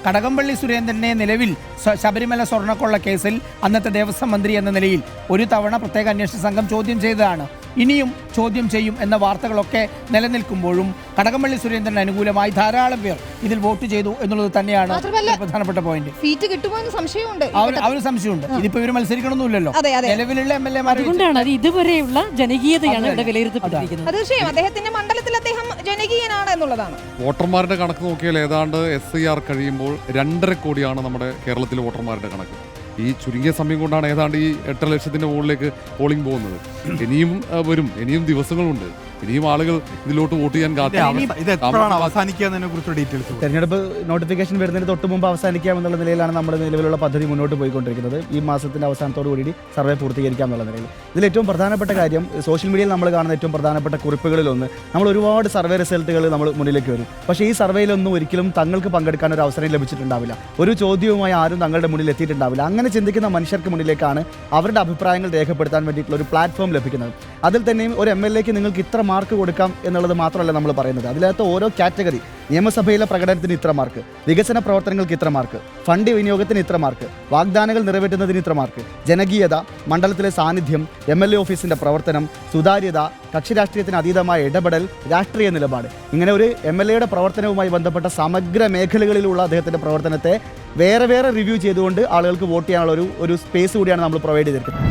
കടകംപള്ളി സുരേന്ദ്രനെ നിലവിൽ ശബരിമല സ്വർണ്ണക്കൊള്ള കേസിൽ അന്നത്തെ ദേവസ്വം മന്ത്രി എന്ന നിലയിൽ ഒരു തവണ പ്രത്യേക അന്വേഷണ സംഘം ചോദ്യം ചെയ്തതാണ്. ഇനിയും ചോദ്യം ചെയ്യും എന്ന വാർത്തകളൊക്കെ നിലനിൽക്കുമ്പോഴും കടകംപള്ളി സുരേന്ദ്രന് അനുകൂലമായി ധാരാളം പേർ ഇതിൽ വോട്ട് ചെയ്തു എന്നുള്ളത് തന്നെയാണ് പ്രധാനപ്പെട്ട പോയിന്റ്. സീറ്റ് കിട്ടുമോ എന്ന് സംശയമുണ്ട്. അവര് സംശയമുണ്ട്. ഇതിപ്പോ ഇവർ മത്സരിക്കണമെന്നില്ലല്ലോ. നിലവിലുള്ള അതുകൊണ്ടാണ് ഇതുവരെയുള്ള ജനകീയതയാണ് ഇവിടെ വിലയിരുത്തപ്പെട്ടിരിക്കുന്നത്. തീർച്ചയായും അദ്ദേഹത്തിന്റെ മണ്ഡലത്തിൽ അദ്ദേഹം ജനകീയനാണ് എന്നുള്ളതാണ്. വോട്ടർമാരുടെ കണക്ക് നോക്കിയാൽ ഏതാണ്ട് SIR കഴിയുമ്പോൾ 2.5 കോടിയാണ് നമ്മുടെ കേരളത്തിലെ വോട്ടർമാരുടെ കണക്ക്. ഈ ചുരുങ്ങിയ സമയം കൊണ്ടാണ് ഏതാണ്ട് ഈ 8 ലക്ഷത്തിന്റെ മുകളിലേക്ക് പോളിംഗ് പോകുന്നത്. ഇനിയും വരും, ഇനിയും ദിവസങ്ങളുണ്ട്, ഇനിയും ആളുകൾ ഇതിലോട്ട് വോട്ട് ചെയ്യാൻ തെരഞ്ഞെടുപ്പ് നോട്ടിഫിക്കേഷൻ വരുന്നതിന് തൊട്ട് മുമ്പ് അവസാനിക്കാമെന്നുള്ള നിലയിലാണ് നമ്മുടെ നിലവിലുള്ള പദ്ധതി മുന്നോട്ട് പോയിക്കൊണ്ടിരിക്കുന്നത്. ഈ മാസത്തിന്റെ അവസാനത്തോടു കൂടി സർവേ പൂർത്തീകരിക്കാമെന്നുള്ള നിലയിൽ. ഇതിൽ ഏറ്റവും പ്രധാനപ്പെട്ട കാര്യം, സോഷ്യൽ മീഡിയയിൽ നമ്മൾ കാണുന്ന ഏറ്റവും പ്രധാനപ്പെട്ട കുറിപ്പുകളിലൊന്ന്, നമ്മൾ ഒരുപാട് സർവേ റിസൾട്ടുകൾ നമ്മൾ മുന്നിലേക്ക് വരും. പക്ഷേ ഈ സർവേയിലൊന്നും ഒരിക്കലും തങ്ങൾക്ക് പങ്കെടുക്കാൻ ഒരു അവസരം ലഭിച്ചിട്ടുണ്ടാവില്ല. ഒരു ചോദ്യവുമായി ആരും തങ്ങളുടെ മുന്നിൽ എത്തിയിട്ടുണ്ടാവില്ല. അങ്ങനെ ചിന്തിക്കുന്ന മനുഷ്യർക്ക് മുന്നിലേക്കാണ് അവരുടെ അഭിപ്രായങ്ങൾ രേഖപ്പെടുത്താൻ വേണ്ടിയിട്ടുള്ള ഒരു പ്ലാറ്റ്ഫോം ലഭിക്കുന്നത്. അതിൽ തന്നെയും ഒരു MLAക്ക് നിങ്ങൾക്ക് ഇത്ര മാർക്ക് കൊടുക്കാം എന്നുള്ളത് മാത്രമല്ല നമ്മൾ പറയുന്നത്. അതിനകത്ത് ഓരോ കാറ്റഗറി, നിയമസഭയിലെ പ്രകടനത്തിന് ഇത്ര മാർക്ക്, വികസന പ്രവർത്തനങ്ങൾക്ക് ഇത്ര മാർക്ക്, ഫണ്ട് വിനിയോഗത്തിന് ഇത്ര മാർക്ക്, വാഗ്ദാനങ്ങൾ നിറവേറ്റുന്നതിന് ഇത്ര മാർക്ക്, ജനകീയത, മണ്ഡലത്തിലെ സാന്നിധ്യം, MLA ഓഫീസിന്റെ പ്രവർത്തനം, സുതാര്യത, കക്ഷി രാഷ്ട്രീയത്തിന് അതീതമായ ഇടപെടൽ, രാഷ്ട്രീയ നിലപാട്, ഇങ്ങനെ ഒരു MLAയുടെ പ്രവർത്തനവുമായി ബന്ധപ്പെട്ട സമഗ്ര മേഖലകളിലുള്ള അദ്ദേഹത്തിന്റെ പ്രവർത്തനത്തെ വേറെ വേറെ റിവ്യൂ ചെയ്തുകൊണ്ട് ആളുകൾക്ക് വോട്ട് ചെയ്യാനുള്ള ഒരു സ്പേസ് കൂടിയാണ് നമ്മൾ പ്രൊവൈഡ് ചെയ്തിരിക്കുന്നത്.